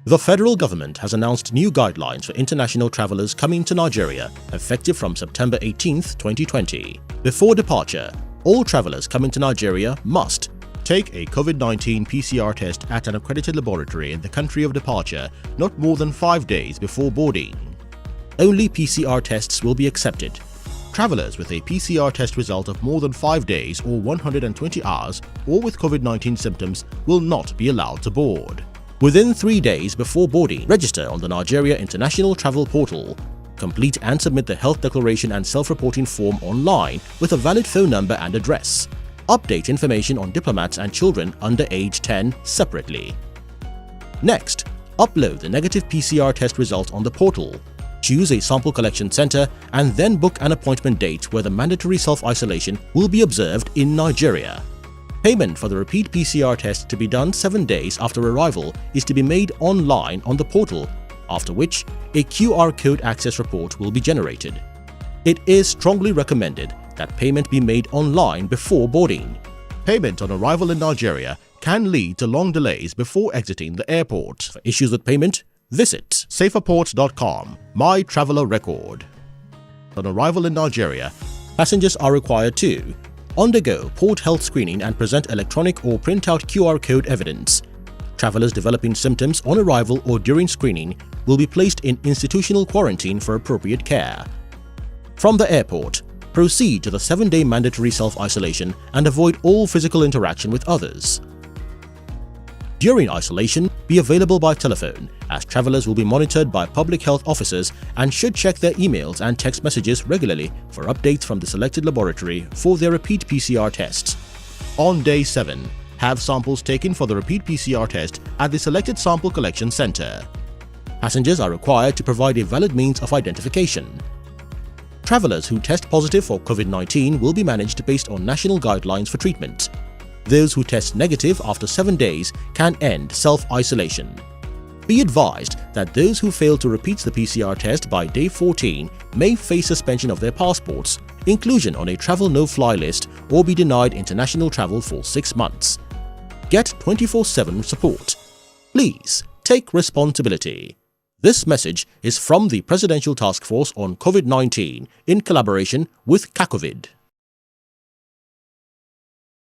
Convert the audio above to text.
The federal government has announced new guidelines for international travelers coming to Nigeria, effective from September 18, 2020. Before departure, all travelers coming to Nigeria must take a COVID-19 PCR test at an accredited laboratory in the country of departure not more than 5 days before boarding. Only PCR tests will be accepted. Travelers with a PCR test result of more than 5 days or 120 hours or with COVID-19 symptoms will not be allowed to board. Within 3 days before boarding, register on the Nigeria International Travel Portal. Complete and submit the health declaration and self-reporting form online with a valid phone number and address. Update information on diplomats and children under age 10 separately. Next, upload the negative PCR test result on the portal. Choose a sample collection center and then book an appointment date where the mandatory self-isolation will be observed in Nigeria. Payment for the repeat PCR test to be done 7 days after arrival is to be made online on the portal, after which a QR code access report will be generated. It is strongly recommended that payment be made online before boarding. Payment on arrival in Nigeria can lead to long delays before exiting the airport. For issues with payment, visit saferports.com, My Traveler Record. On arrival in Nigeria, passengers are required to undergo port health screening and present electronic or printout QR code evidence. Travelers developing symptoms on arrival or during screening will be placed in institutional quarantine for appropriate care. From the airport, proceed to the 7-day mandatory self-isolation and avoid all physical interaction with others. During isolation, be available by telephone, as travelers will be monitored by public health officers and should check their emails and text messages regularly for updates from the selected laboratory for their repeat PCR tests. On day 7, have samples taken for the repeat PCR test at the selected sample collection center. Passengers are required to provide a valid means of identification. Travelers who test positive for COVID-19 will be managed based on national guidelines for treatment. Those who test negative after 7 days can end self-isolation. Be advised that those who fail to repeat the PCR test by day 14 may face suspension of their passports, inclusion on a travel no-fly list, or be denied international travel for 6 months. Get 24/7 support. Please take responsibility. This message is from the Presidential Task Force on COVID-19 in collaboration with CACOVID.